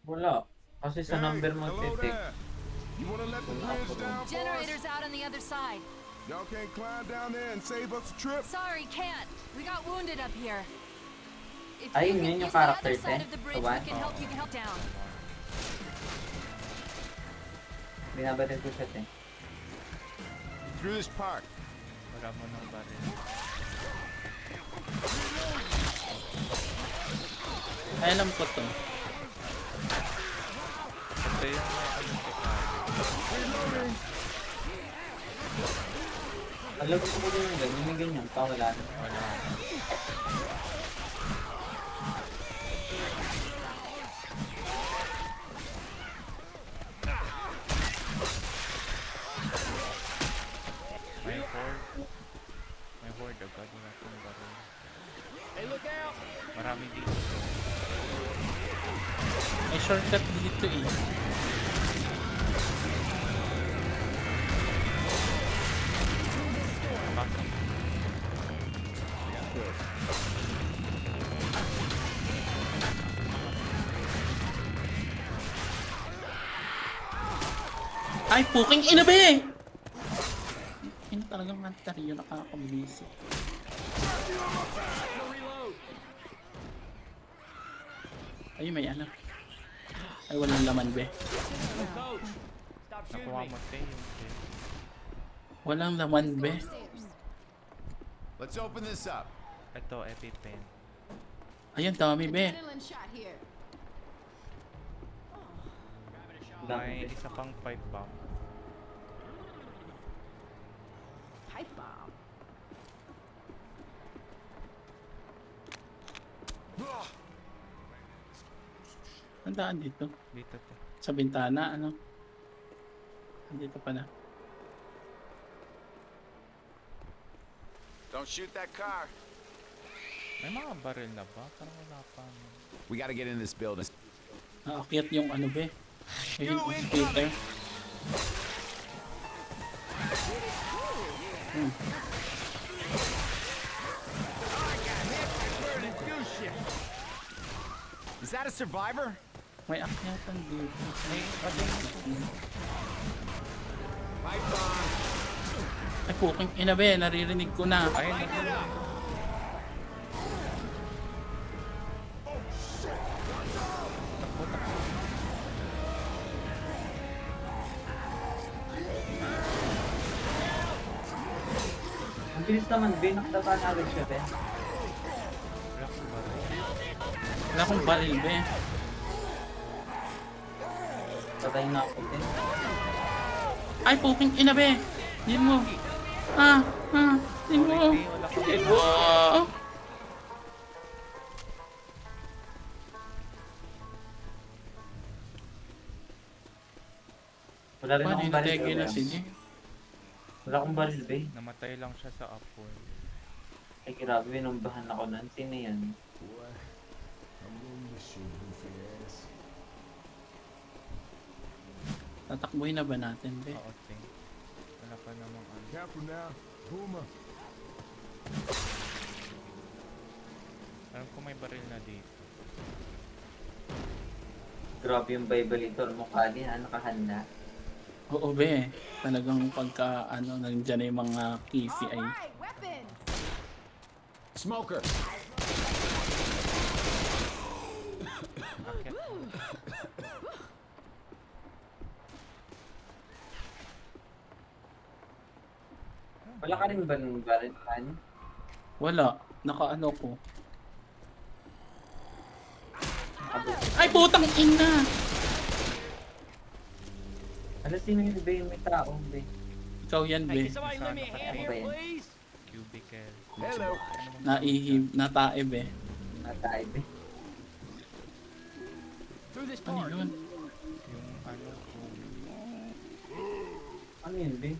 Wala. Kasi sa number mo hello titik. there. You wanna let the Wala bridge ako rin. down for us? Generators out on the other side. Y'all can't climb down there and save us a trip? Sorry, can't. We got wounded up here. If Ay, you yun can yung use the character other side eh. of the bridge, Kawan. we can help you help down. Binabatid ko siya eh. Through this park. Wala mo ng baril. Ay, alam ko to. Ito yung may ano ko tayo. Alam ko ko din yung ganyan. May ganyan pa. Wala na. Wala. May horde. May horde agad. Wala akong baril. Hey, look out! Marami dito. May shortcut dito eh. Bakit? Ay, puking ina ba eh! Yun talagang Ontario nakakabilis. Ay, may ano. Ay, walang laman be. Coach, stop shooting Nakuha me. mo tayo. Okay. Walang laman be. Let's open this up. Ito, EpiPen. Ayun, dami be. Adrenaline shot here. May isa pang pipe bomb. Pipe bomb. Tandaan dito. Dito to. Sa bintana, ano? Dito pala. Don't shoot that car. May mga baril na ba? Parang wala pa. We gotta get in this building. Naakyat yung ano be. Ayun, Peter. Is that a survivor? May akyatan dito. May patay mo po. Pipe bomb. Ay, puking ina be. Naririnig ko na. Ayun, nandun. Ang bilis naman, be. Nakataba na agad siya, be. Wala akong baril. Wala akong baril be. Patay na ako din. Ay, puking ina be. Yan mo. Ah, yan mo. Sorry, wala akong Yan mo. Wala rin Paano akong yung baril. nategi na si Jay? Wala akong baril, be. Namatay lang siya sa upward. Ay, grabe. Binumbahan ako nun. Sino yan? Tatakbuhin na ba natin be? Oo, ting. Wala pa namang ano. Careful now. Boomer. Alam ko may baril na dito. Grabe yung Bible ito. Mukha din. Nakahanda. Oo be. Talagang pagka ano, nandiyan na yung mga kisi ay. Alright, weapons! Smoker. Akyat. Wala ka rin ba ng baril, Han? Wala. Nakaano ko. Nakabukit. Ay, putang ina! Ano, sino yun, be? May tao, be. Ikaw yan Hey, be. can somebody lend me a hand Ano ba here, yan? please? Cubicle. Hello. Naihib, natae be. Natay, be. Through this Ano park. yun? Yung ano ko. Ano yun, be?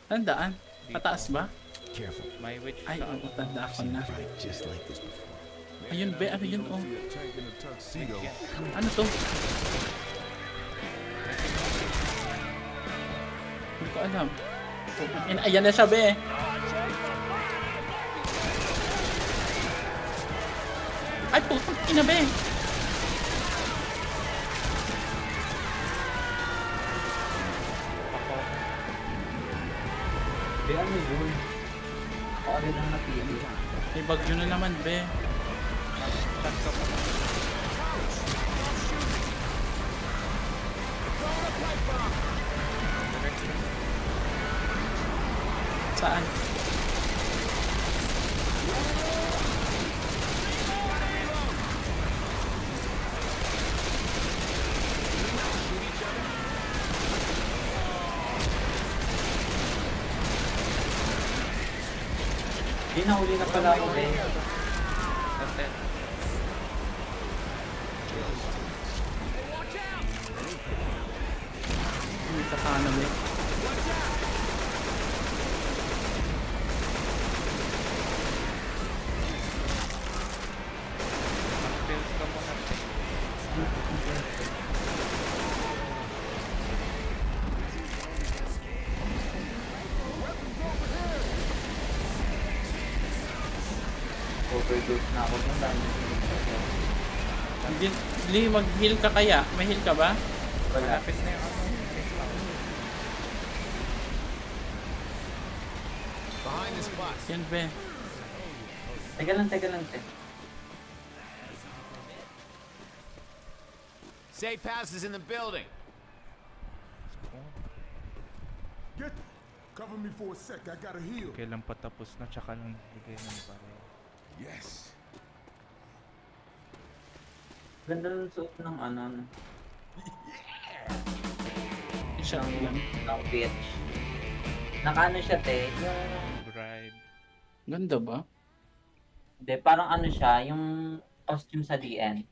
Tandaan? Pataas ba? Careful. May witch Ay, sa oo, ano. tanda ko na. Fight just like this before. Ayun be, ano yun oh? See a tank in a tuxedo. Ano to? Hindi ko alam. Ayan na siya be. Ay, putang ina be. Ako. Be, ano yun? Ako agad ang napili. May bagyo na naman be. Shot ka pa. Saan? Be, nahuli na pala ako, be. Natin. May katana be. Mag-build ka muna. Overdose na ako dun. Dahil Hindi, Lee, mag-heal ka kaya? May heal ka ba? wala. Malapit na yung ano. Behind this bus. Yan be. Teka lang, te. Safe house is in the building. Get. Cover me for a sec. I gotta heal. Kailan patapos na tsaka lang bigay ng baril. Yes. Ganda ng suot ng ano, Shotgun. ng bitch. Naka-ano siya, te. Yung, Bride. Ganda ba? hindi, parang ano siya, yung costume sa DN.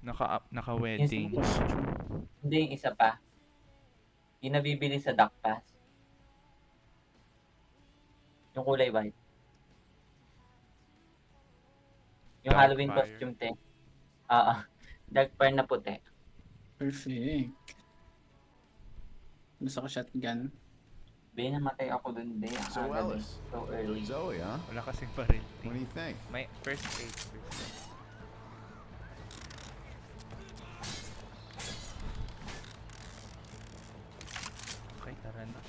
Naka-wedding. Hindi, yung isa pa. Yung nabibili sa Duck Pass. Yung kulay white. Yung Dark Halloween fire. costume, te. Oo. Dark fire na puti. Perfect. Gusto ko shotgun. Be, namatay ako dun, be. Ang So, aga dun. Ellis. So early. Zoe, huh? Wala kasing baril. What do you think? May first aid. First aid. Okay, tara na.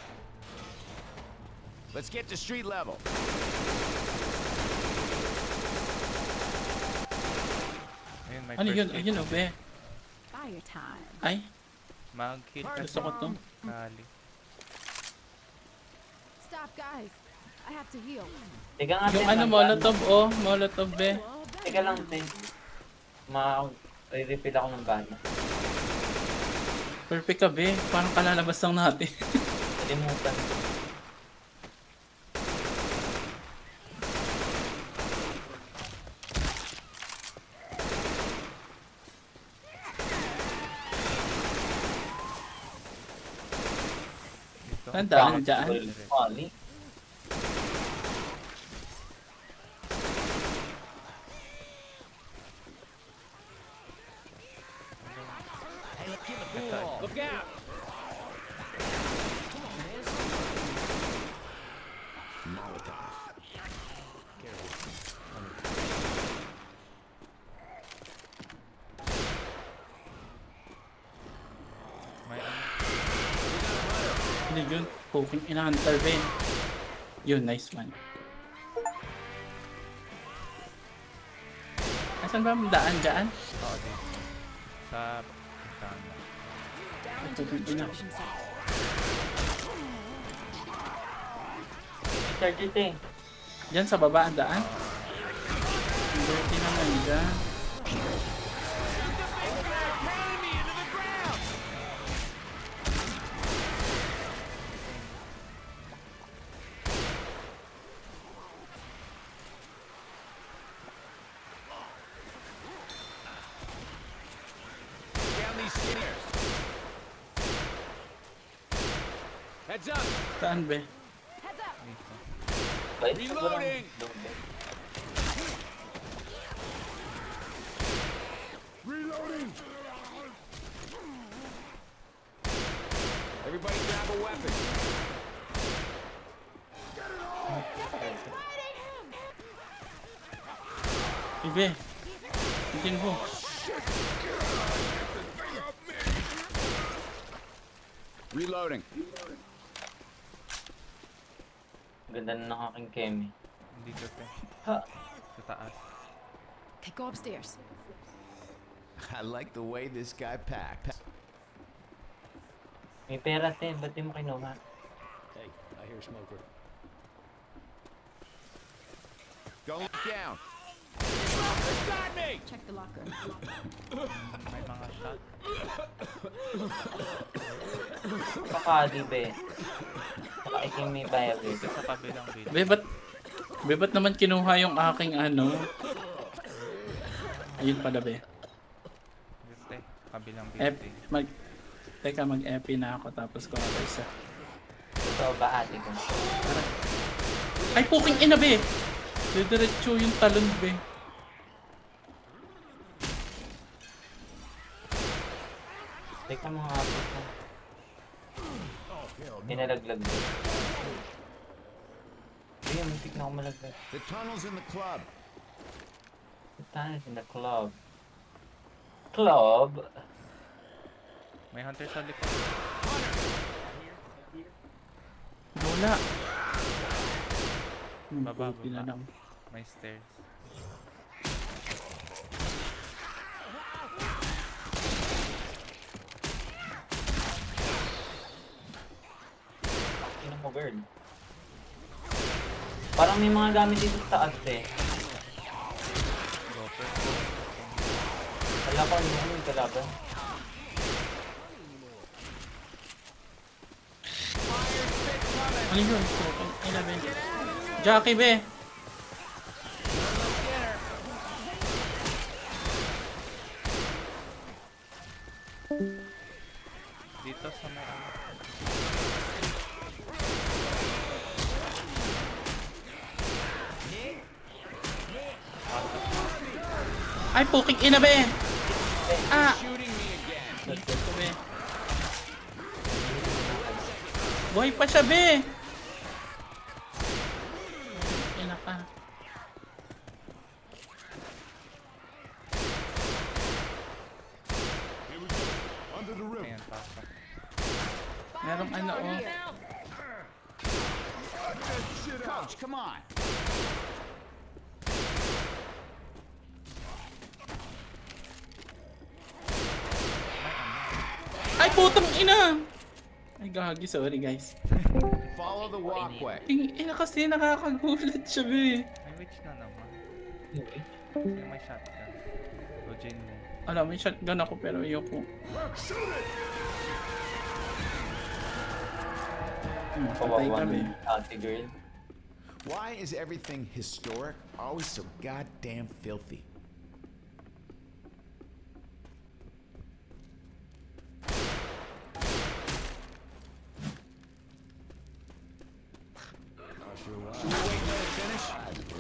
Let's get to street level. Ayun, may Ano first yun? aid. Ayun o be. Fire time. Ay, Mag-heal ka gusto ko to. Kali. Stop, guys. I have to heal. Teka nga, Yung te, ano, molotov oh. Molotov be. Teka lang, te. Ma-refill ako ng bala. Perfect ka be. Parang kalalabas lang natin. Nalimutan ko. Dito. Tandaan dyan. Molly. Look out! May ano. Ano yun? Poking ina-hunter be. Yun, nice one. Asan ba ang daan dyan? Oo, dito. Sa tama. Poking ina. Charge it, te. Diyan sa baba ang daan? Ang dirty naman dyan. Down these stairs. Heads up. Saan be? Heads up. Dito. Bait, Reloading! Reloading. Everybody grab a weapon. Ibe, Bigyan mo. Reloading. Ganda na ng aking Kemi. Dito te. Ha! Sa taas. Okay, go upstairs. I like the way this guy packed. May pera, te. Ba't di mo kinuha? Hey, I hear smoker. Going down. Check the locker. May mga shot. Pakadi, be. Saka iking may bayag, be. Dito sa kabilang building. Be, ba't naman kinuha yung aking ano? Ayun pala, be. Dito te. Kabilang Ep, building. teka, mag-epi na ako tapos ko ako isa. Totoo ba, ate ko? Ay, puking ina, be! Didiretso yung talon, be. Teka mga apo ko. Pinalaglag, be. Ayun, muntik na ako malaglag. The tunnel's in the club. The time is in the club. Club? May hunter sa likod. Wala. Baba, Buti na baba. lang. May stairs. Ino mo, girl. Parang may mga gamit dito sa taas, eh. Gopher. Wala ko, ano yung kalaban? Ano yun? Puking ina, be. Jackie, be! Dito sa may ano. Ay, puking ina, be! Ah! Shooting me again. Ito, be. Buhay pa siya, be! Ina ka. Here we go. Under the river. Ayan, pasok. Merong ano, oh. Coach, come on. Ay, putang ina! Ay, gagi. Sorry, guys. Follow the walkway. Ting ina kasi nakakagulat siya, be. May witch na naman. Okay. Yung may shotgun. O Jane mo. Alam, may shotgun ako pero ayoko. Patay Kawawa kami. ng ate girl. Why is everything historic always so goddamn filthy?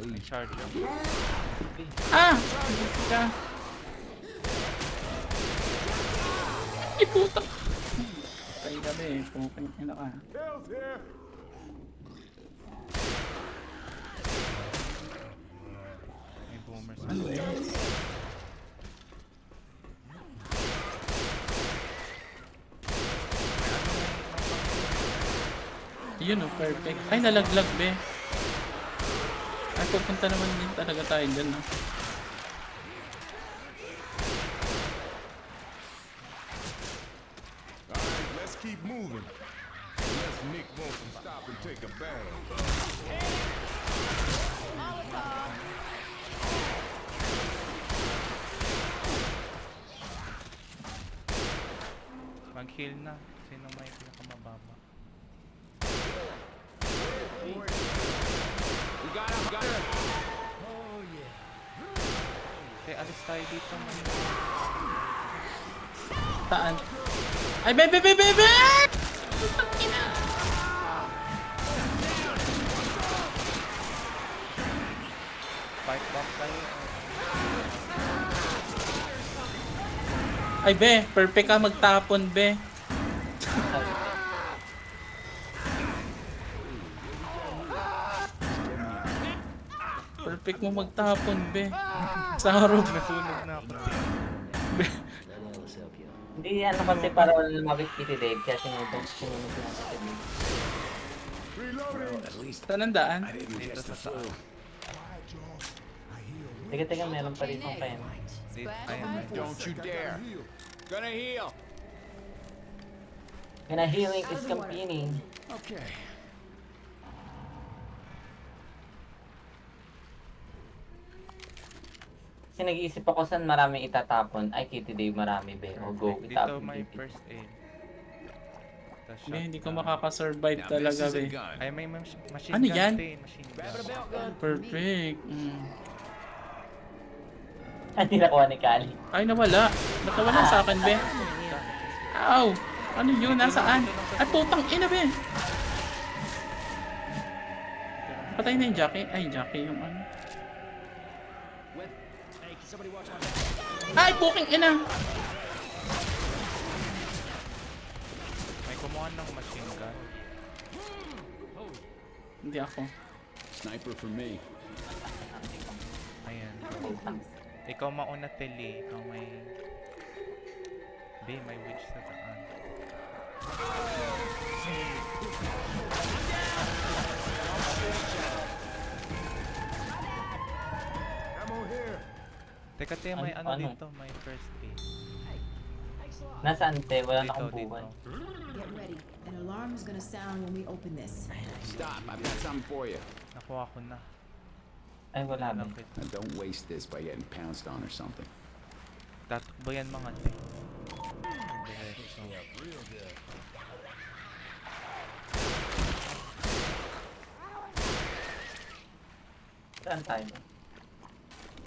May charger. Ah! Hindi ka. Ay, puta! Patay ka, be. Puking ina ka. Hell's here. May boomers. Ano eh? Yun oh, perfect. Ay, nalaglag, be. Ay, pupunta naman din talaga tayo dyan, no? All right, let's keep moving. Unless Nick wants to stop and take a bath. Mag-heal na. Sino may pinakamababa? We got him, got him. Okay, alis tayo dito. Man. Taan. Ay, be, be, be, be, be! Fight back tayo. Ay, be, perfect ka magtapon, be. Perfect mo magtapon, be. Sa harap. Nasunog na ako. Let us help you. Hindi ano kasi para wala lumapit Kitty Dave kaya sinunod lang si Kitty Dave. Well, at least Saan ang daan? I didn't Dito catch the sa flu. taas. Teka, meron pa rin pang kain. Dito, Splash ayan, my ayan. Don't you dare. Gonna heal. Kaya healing is campaigning. Okay. Kasi nag-iisip ako saan marami itatapon. Ay, Kitty Dave marami, be. O go, Dito itapon. may Kitty. first aid. The Be, hindi ko shotgun. makakasurvive Now talaga, this is a be. gun. Ay, may machine Ano gun yan? din. Machine gun. Perfect. Hindi nakuha ni Kali. Ay, nawala. Ba't nawala sa akin, be? Ow! Ano yun? Nasaan? Ay, putang ina, be! Patay na yung Jackie. Ay, Jackie yung ano. Hey, can somebody watch my back? Ay, puking ina! May kumuha ng machine gun. Hindi ako. Sniper for me. Ayan. Ikaw mauna, Teli. Ikaw may... Di, may witch sa daan. Ammo here. Teka, te, may Ano? ano dito? May first aid. Nasaan, te? Wala na Dito, akong dito. buwan. Get ready. An alarm is gonna sound when we open this. Stop. I've got something for you. Nakuha ko na. Ay, wala na. Lapit. Now don't waste this by getting pounced on or something. Tatakbo yan mga te. Diretso. Saan tayo?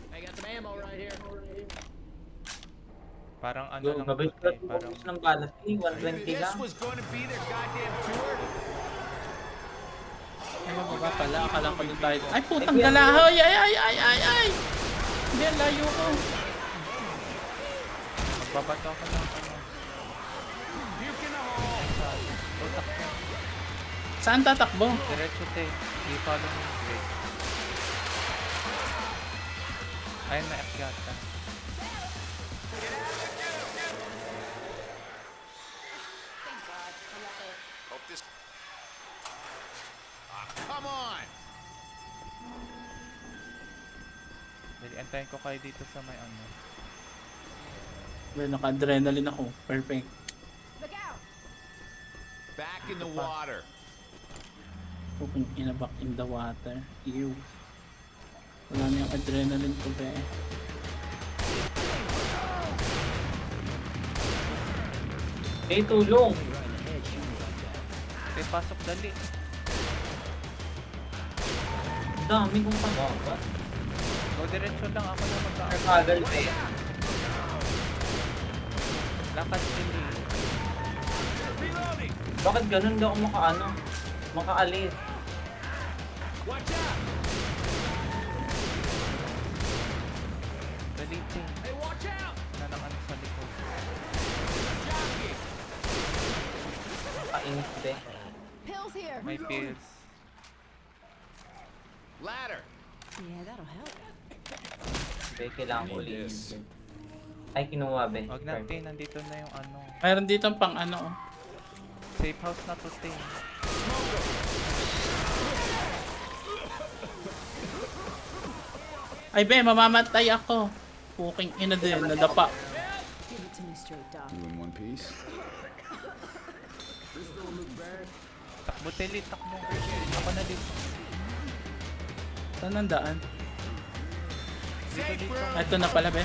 I got some ammo right here. Parang ano Go, lang mabait to, ka. te. Parang Focus ng balas. 120 This lang. was going to be their goddamn tour. Ay, mababa pala. Akala ko doon tayo. Ay, putang gala! Ay, ay, ay, ay, ay, ay! Hindi, ang layo ko. magbabato ako ng ano. Utak mo. Saan tatakbo? Diretso, te. I-follow mo yung brake. Ayun na, yata. Hope this. Come on. Dali, antayin ko kayo dito sa may ano. Well, naka-adrenaline ako. Perfect. Look out! Back in the water. Puking ina back in the water. Ew. Wala na yung adrenaline ko, be. Hey, tulong! Te, pasok dali. Dami kong pag-awa. Go diretso lang. Ako na mag-aako. Nagkagal, te. Lakad, Teli. Bakit ganun? Hindi ako makaalis. Dali, te. Na ng ano sa likod. Kainis, te. Pills here! May pills. Ladder. Yeah, that'll help. Be, kailangan ko Need ulit. this. Ay, kinuha, be. Wag na, te. Nandito na yung ano. Mayroon dito pang ano, oh. Safe house na to, te. Ay, be, mamamatay ako. Puking ina din, nadapa. Give it to me straight, Doc. You in one piece? Takbo, Teli. Takbo. Ako na dito. Saan ang daan? Dito, dito. Ito na pala, be.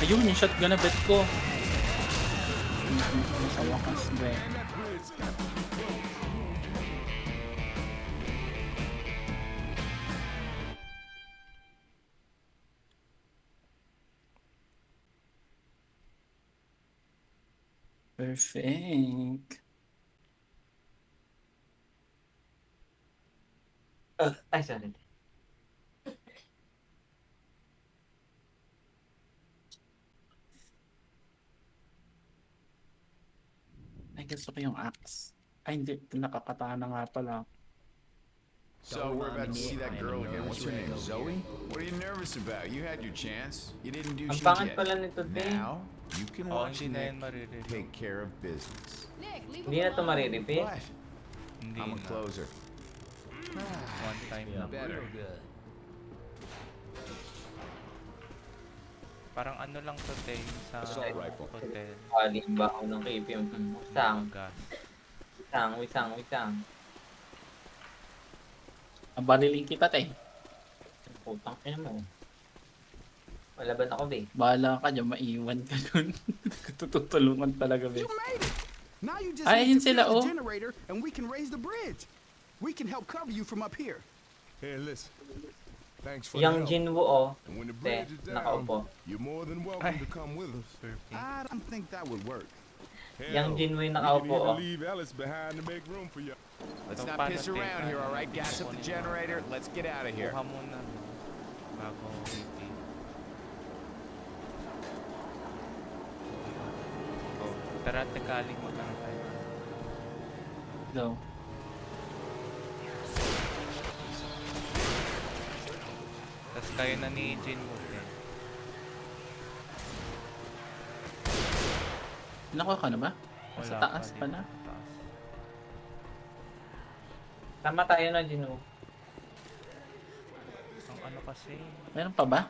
Ayun, yung shotgun na bet ko. Sa wakas, be. Perfect. Ay, sorry. Ay, gusto ko yung axe. Ay, hindi. Nakakatana nga pala. So we're about to see that girl again. What's her name? Zoe? What are you nervous about? You had your chance. You didn't do Ang shit pangit yet. pala nito, te. Now you can Oh, watch hindi na Nick yan maririnig. take care of business. Nick, leave Hindi him na to alone. mariripit. What? Hindi I'm a na. closer. One time lang. Real good. Parang ano lang to, te, sa Assault rifle. hotel. Kalimba ako ng KPM. Wisang, Gas. wisang. Ang bariling kita, te. Putang ina mo. Malaban ako, be. Bahala ka dyan, maiwan ka dun. Tutulungan talaga, be. You made it. Now you just Ay, need yun to sila, build oh. the generator and we can raise the bridge. We can help cover you from up here. Hey, listen. Thanks for Yang the help. Jinwoo, oh. And when the Te, bridge is down, nakaupo. you're more than welcome to come with us. I don't think that would work. Yang Hell, Jinwoo yung we can nakaupo, even oh. leave Alice behind to make room for you. Let's So, not paano, piss te? around here, all right? Gas up the generator. Let's get out of here. Kuha muna. Bago waiting. Oh, tara, tekaling magkano tayo. So, Tapos kayo na ni Jin mo, te. nakuha ka na ba? Sa Wala taas pa pa din. na. Taas. Tama tayo na, Jinwoo. Ang ano kasi. Meron pa ba?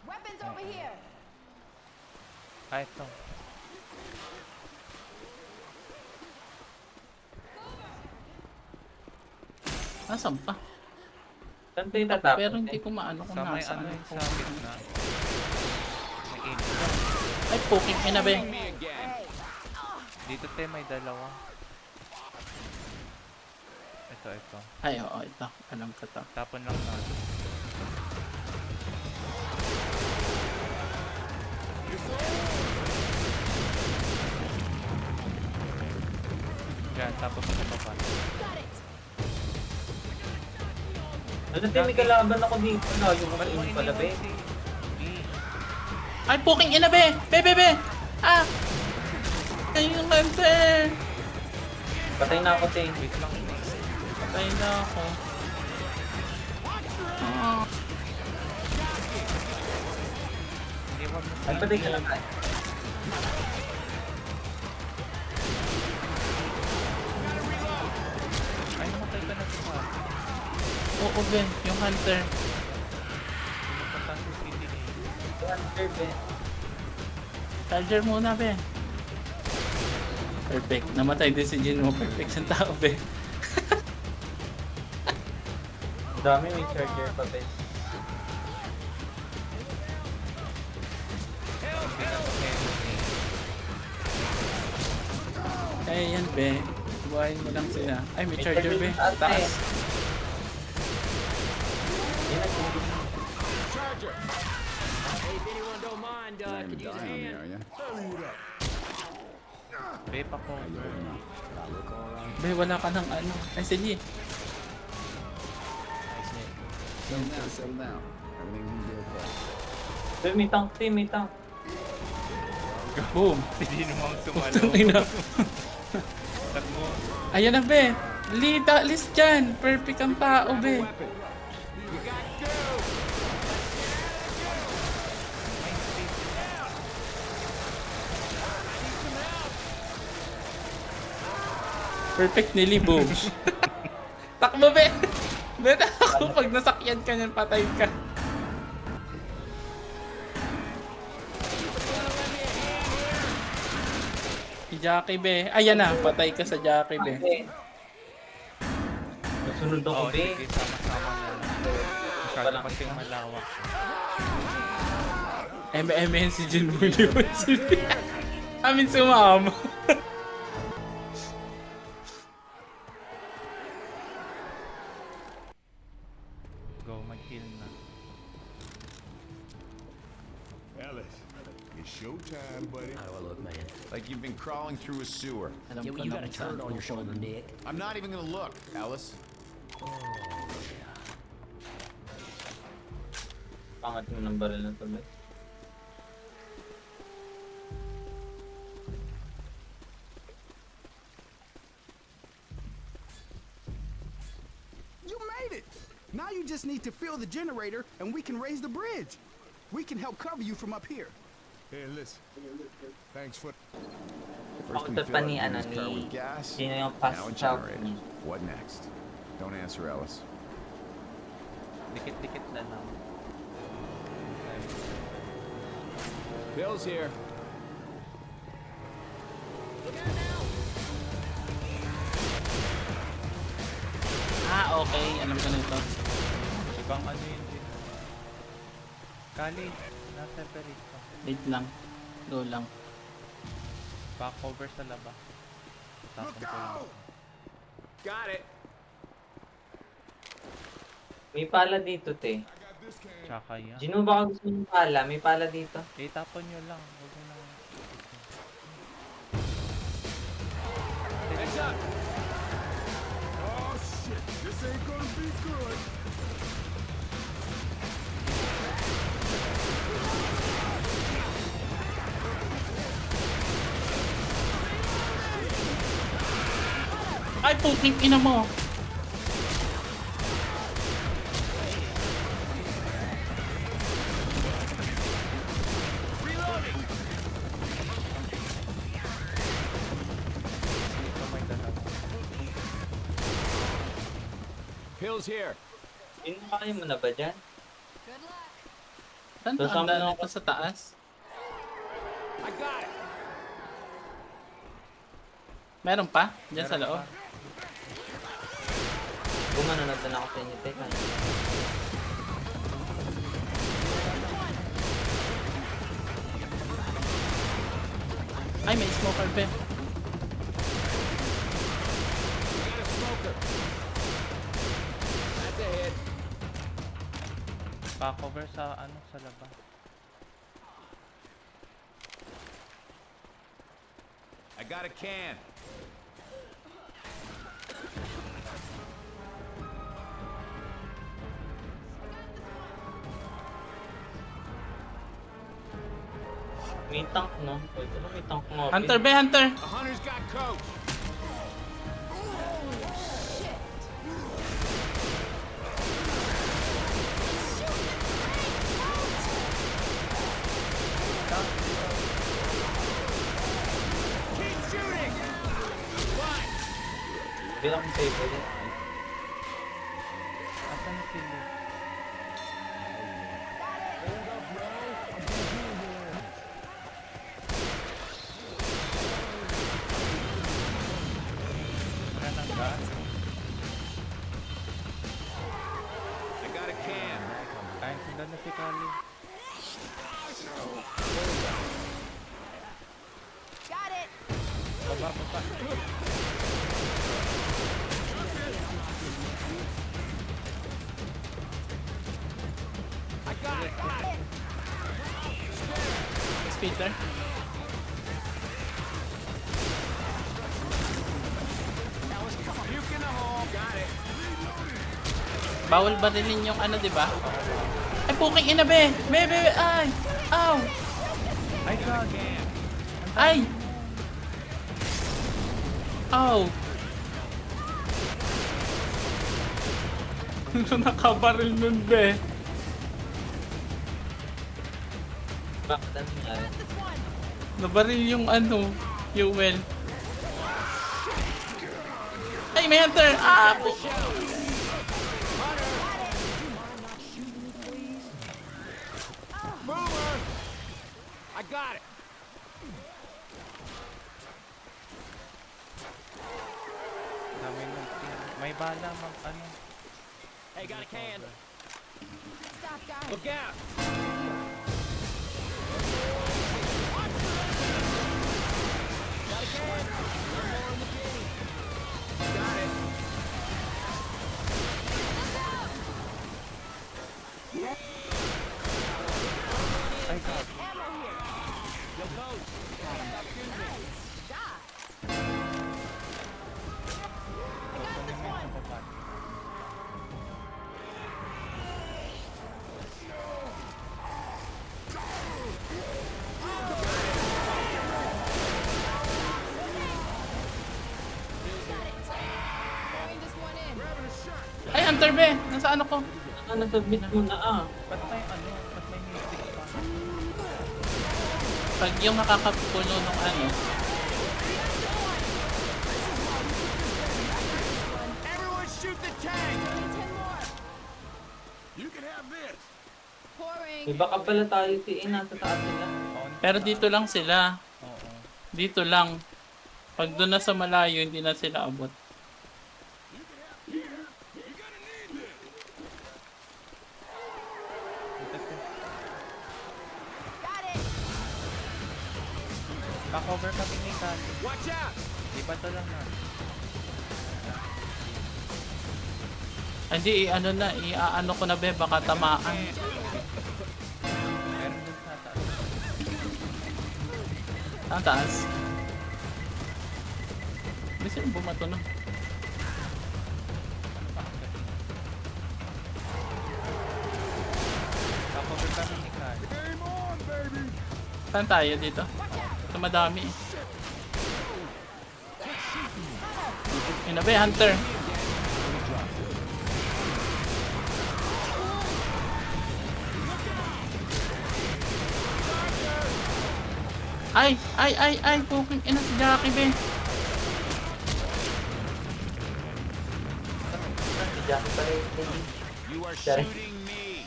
Weapons over here. Ah, ito. Nasaan pa? Saan tayo tatapos? Pero hindi eh? ko maano kung Sa may nasaan. ano yung sa gitna. May eight. Ay, poking ina, be. Dito, te, may dalawa. Ito. Ay, oo, ito. Alam ko to. Tapon lang natin. Yan, tapos sa baba. Got it. Ano, te, may kalaban ako dito. Layo mo kainin pala, be. Ay, poking ina, be! Be! Ah! Ayun lang, be! Patay na ako, te. Wait lang. Patay na ako. Ah. Hindi mo Ay, patay ka lang, ay. Ay, namatay ka na sa atin. Oo, be. Yung hunter. Pinupunta sa city ni. Hunter, be. Charger muna, be. Perfect. Namatay din si Jinwoo. Perfect siyang tao, be. Ang dami may charger pa, be. Ay, yan, be. Buhayin mo lang sila. Ay, may May charger, be. charger sa Taas. Yan ang Charger. Hey, if anyone don't mind, could use a hand. Vape ako. Be, wala ka ng ano. Ay, sige. Settle down, settle down. Everything's gonna be okay. Be, may tank, te, may tank. Boom. Hindi naman Putang sumalo. ina. Takbo. Ayan na, be. List dyan. Perfect ang tao, be. Perfect nili, boom. Takbo, be. Be, takbo. Pag nasakyan ka niyan, patay ka. Si Jackie, be. Ayan na, patay ka sa Jackie, be. Be. Nasunod ako, Oo, be. sige, sama-sama na lang. Masyado kasing malawak. MM si Jinwoo yun. Amin sumama. Go, mag-heal na. Alice, it's showtime, buddy. How do I look, man? Like you've been crawling through a sewer. Alam You, ko you na got a kung saan turd on your shoulder, pupunta. Nick. I'm not even gonna look, Alice. Pangat mo ng baril na to, be. it! Now you just need to fill the generator and we can raise the bridge. We can help cover you from up here. Hey, listen. Thanks for... First we Auto fill pa up ni, ano, Jimmy's car ni... with gas. Sino yung Now a fast south generator. niya? What next? Don't answer, Ellis. Dikit-dikit na lang. Bill's here. Ah, okay. Alam ko na ito. Ibang ano yun din. Kali, na-separate pa. Wait lang. Go lang. Back over sa laba. Tapon ko lang. Got it. May pala dito, te. Tsaka yan. Gino, baka gusto mong pala? May pala dito. Eh, tapon nyo lang. Huwag mo lang. Heads up. Oh, shit. This ain't gonna be good. Ay, puting ina mo. Dito may dalawa. Bill's here. Pinakain mo na ba dyan? Good luck. Saan So, ang daan saan- nito sa taas? I got it. Meron pa? Diyan sa loob? Bumanunod na ako sa inyo, te. Ay, may smoker pa. Got a smoker. That's a hit. Back over sa ano, sa laba. I got a can. May tank, no? Pwede na may tank nga. Hunter be, hunter! The hunter's got coach. Keep shooting. What? Bilang kong favorite. Asan na sila? Wala nang gas. I got a can. Kain sila na si Kali. Got it. Baba, baba. I got it. Speeder. Puke in the hole. Got it. Bawal barilin yung ano, di ba? Ay, puking ina be! Be! Ay! Ow! Ay, again. Ay! Ow! Nakabaril nun, be. Bakit ano nangyari? Nabaril yung ano, fuel. Ay, may hunter! Ah! Boomer. I got it. Dami nung may bala mag ano. Hey, got a can. Stop, guys. Look out. Got a can. One more in the game. Got it. Ay, God. Yo, coach. Kunin mo yung sa baba. Ay, Hunter be! Nasa ano ko? Nasubmit mo na Ba't may ano? Ba't may music pa? Pag yung nakakapulo nung ano. Everyone shoot the tank! You can have this. May baka pala tayo nasa taas nila. Pero dito lang sila. Oo. Dito lang. Pag doon na sa malayo, hindi na sila abot. Pa-cover kami ni Kat. Watch out! Di ba to lang na? Hindi, ano na, iaano ko na be, baka tamaan. Meron dun sa taas. Ang taas. Hindi sila bumato na. Pa-cover kami ni Kat. Game on, baby. Saan tayo dito? Ito madami eh. Yun na be, Hunter. Ay, puking ina si Jackie be. Diyan pala yung lady. You are Sorry. shooting me!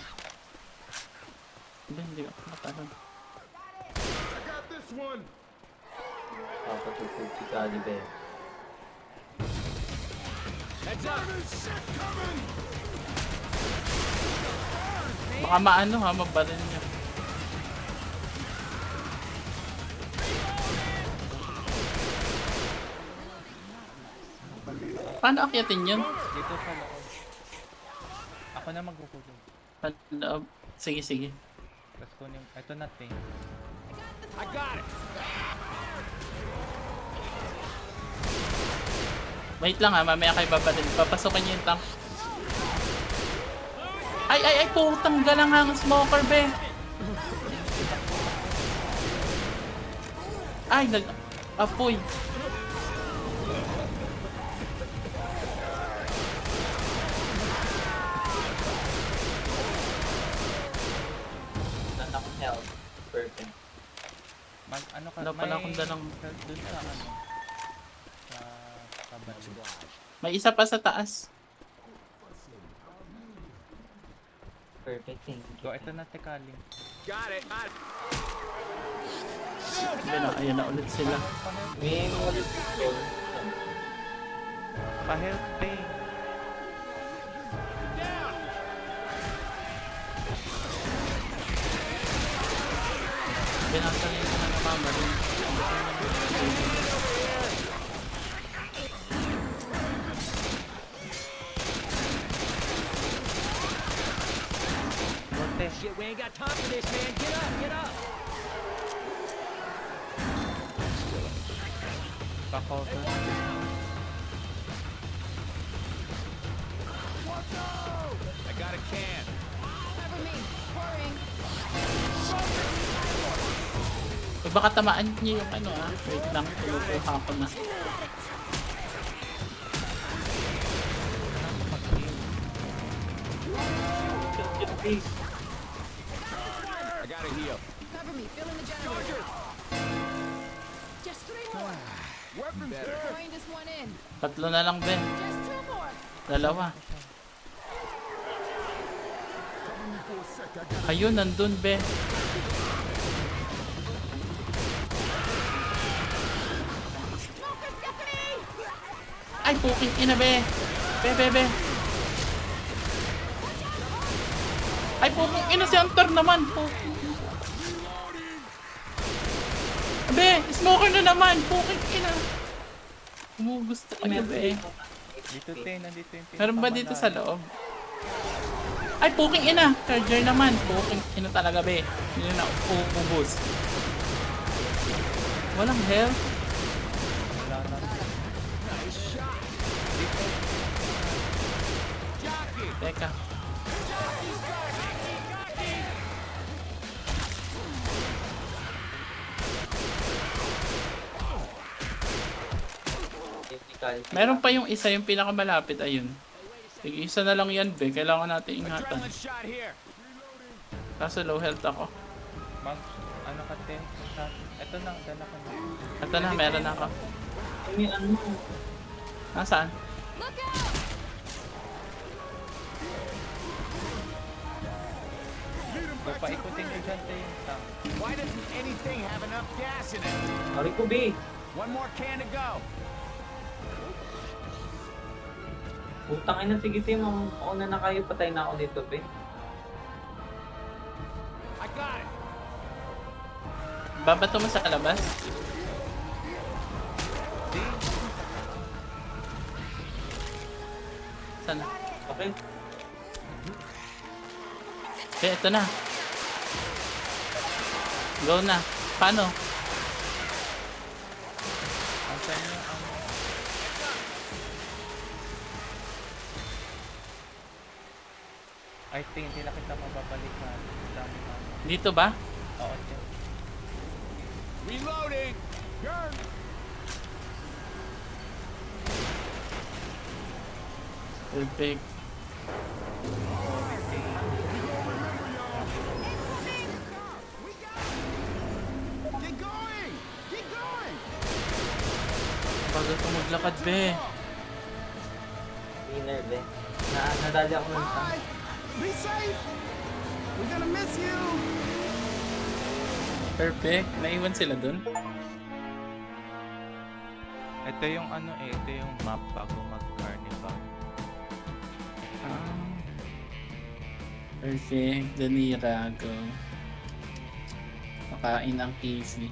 Hindi ako matagal. I got this one. Papatutog si Caliber. Heads up! Shit coming. Baka maano ha, mabalin niya. Paano akyatin yun? Dito sa loob. Ako na magkukulong. Loob. Sige, sige. Tapos kunin. Ito na thing. I got it! Wait lang ha, mamaya kayo babalin. Papasukin niyo yung tank. Ay, putang galang ang smoker be. Ay, nag-apoy. Anak health. Perfect. Mag ano ka? Wala pala akong dalang- Dun sa ano? Sa kabali. May isa pa sa taas. Perfect, thank you. So ito na tekaling. Got it! Got it! Ayun na ulit sila. May mga pistol. Pa-health thing. Binasalin ko na nakabalin. Monte. Shit, we ain't got time for this, man! Get up! Get up! Pa-cover. I got a can. Cover me. Pouring. Eh, baka tamaan niyo yung ano ah. Wait lang, tulukuha ko na. I got a heal. Cover me. Fill in the generator. Just 3 more. Weapons Better. here. Pouring this one in. Tatlo na lang, Ben. Just 2 more. Dalawa. For a sec, I got Ayun, nandun, Ben. Smoker Stephanie! Ay, puking ina, be. Be. Ay, puking ina si Hunter naman. Puking. Be, smoker na naman. Puking ina. Gusto ko niya, be. Dito tin, nandito yung Meron ba dito sa loob? Ay, puking ina. Charger naman. Puking ina talaga, be. Hindi na ubus. Walang health. Wala na. Teka. Meron pa yung isa, yung pinakamalapit, ayun. Sige, isa na lang yan, be. Kailangan natin ingatan. Adrenaline shot here. Kaso low health ako. Mag, ano ka, te? Shot. Ito na, dala ko na. Ito na, meron ako. Ay, may ano. Nasaan? Look out! So, paikutin nyo dyan, te, yung tank. Why doesn't anything have enough gas in it? Ari ko, B. One more can to go. Putang ina, sige team. Mauna na kayo. Patay na ako dito, B. I got it. Babato mo sa labas? Sana? Okay. Eh, ito na. Go na. Paano? Ang sa inyo, ang... I think hindi na kita mababalikan. Dami na. Dito ba? Oo, te. Reloading. Burn. Perfect. Get going! Get going! Bagal ko maglakad, be. Winner, B. Nadali ako ng tank. Bye! Be safe! We're gonna miss you! Perfect. Naiwan sila dun. Ito yung ano eh, ito yung map bago mag-carnival. Ah. Perfect. Danira, go. Makain ang Casey.